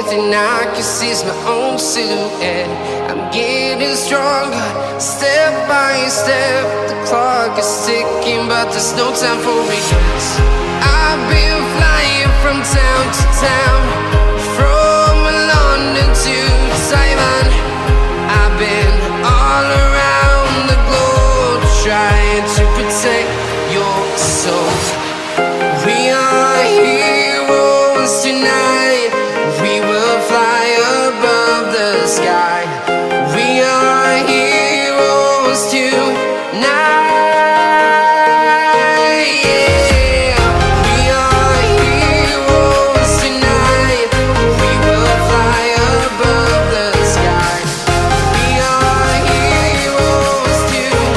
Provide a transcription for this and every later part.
thing I can see is my own silhouette. I'm getting stronger, step by step. The clock is ticking, but there's no time for regrets. I've been flying from town to town, from London to Taiwan. I've been all around the globe, trying to protect your soul. We are heroes tonight. We will fly above the sky. We are heroes tonight. Yeah. We are heroes tonight. We will fly above the sky. We are heroes tonight.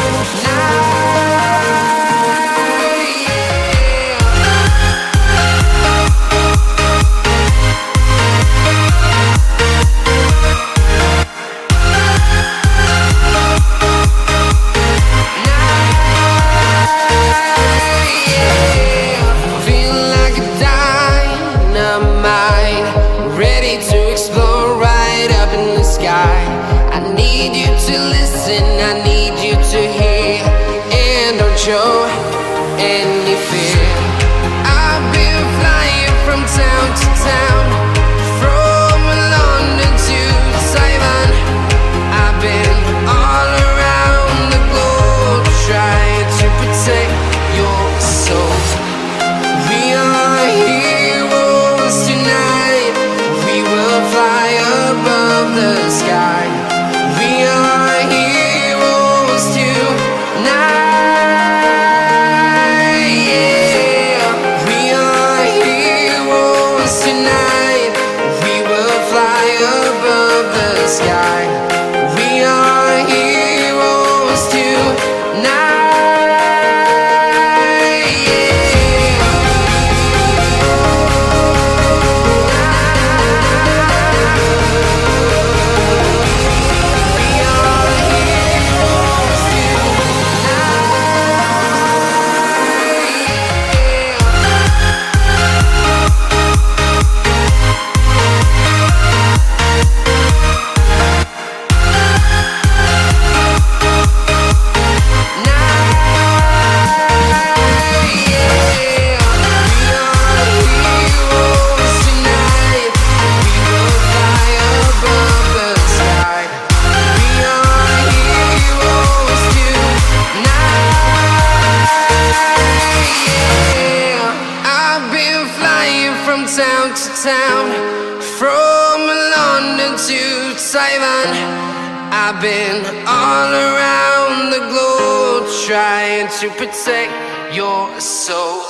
Feeling like a dynamite, ready to explore right up in the sky. I need you to listen, I need you to hear, and don't show any fear. I've been flying from town to town, from London to Taiwan. I've been all around the globe, trying to protect your soul. We are heroes tonight. We will fly above the sky. We are heroes tonight. Yeah. We are heroes tonight. We will fly above the sky. We are heroes tonight. Town to town, from London to Taiwan. I've been all around the globe, trying to protect your soul.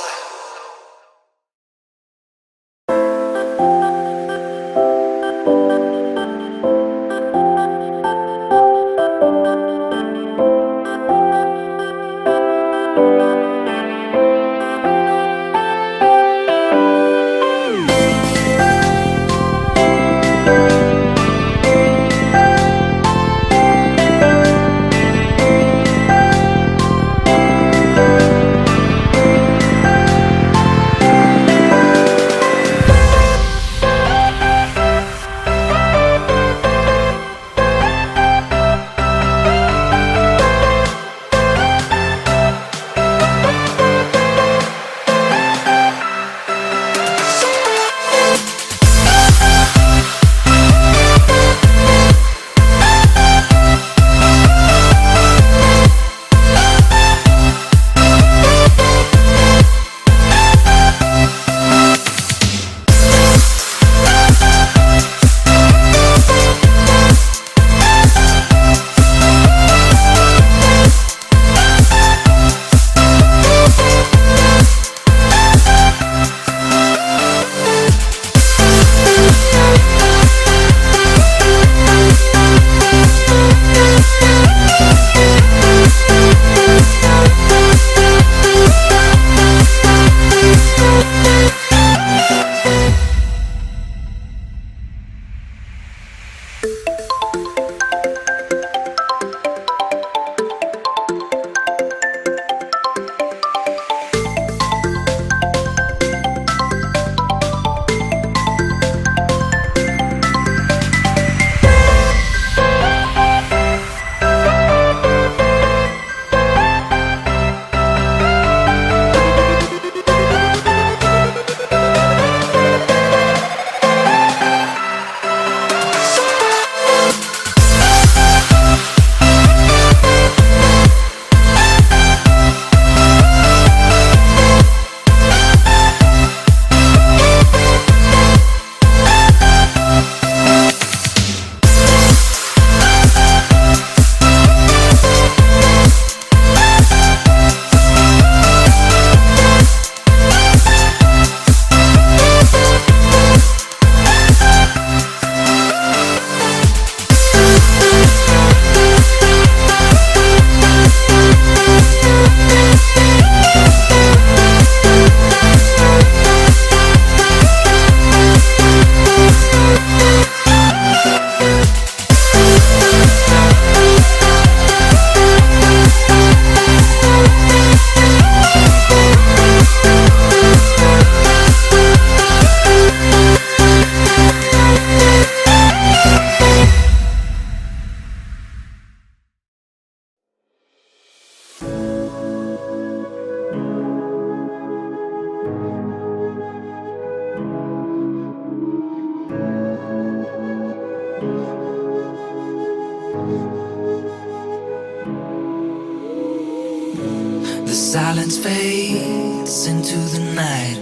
Silence fades into the night.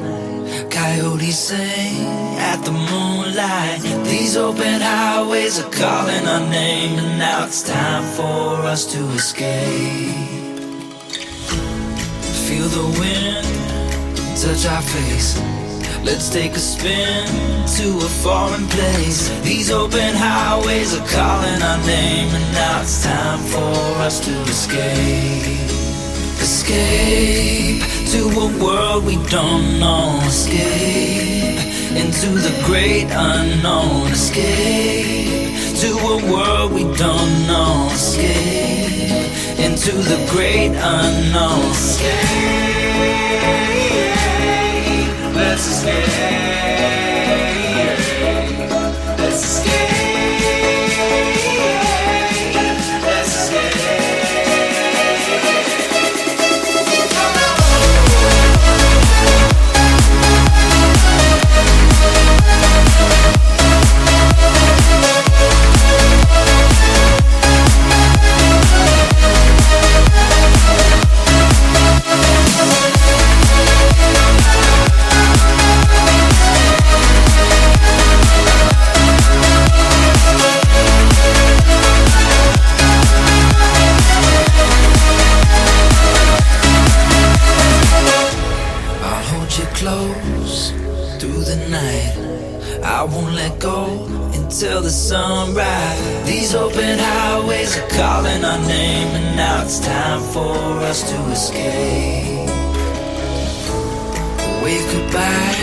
Coyotes sing at the moonlight. These open highways are calling our name, and now it's time for us to escape. Feel the wind touch our face. Let's take a spin to a foreign place. These open highways are calling our name, and now it's time for us to escape. Escape to a world we don't know. Escape into the great unknown. Escape to a world we don't know. Escape into the great unknown. Escape. Let's escape. Let's escape. Till the sunrise. These open highways are calling our name, and now it's time for us to escape. Wave goodbye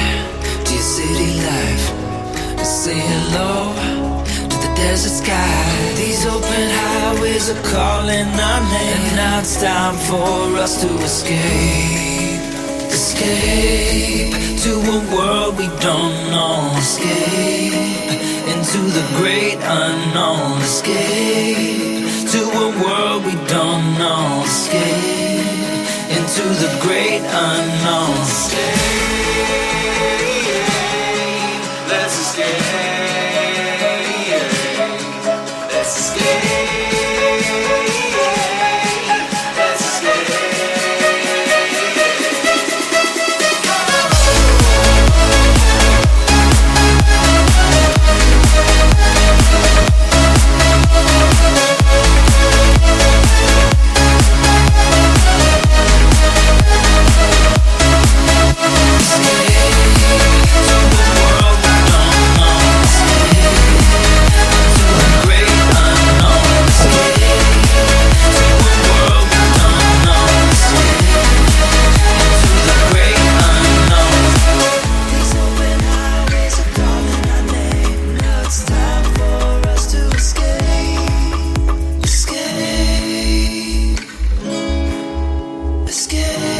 to your city life, and say hello to the desert sky. These open highways are calling our name, and now it's time for us to escape. Escape to a world we don't know. Escape into the great unknown. Escape to a world we don't know. Escape into the great unknown. Escape. Let's escape. Let's escape. Escape.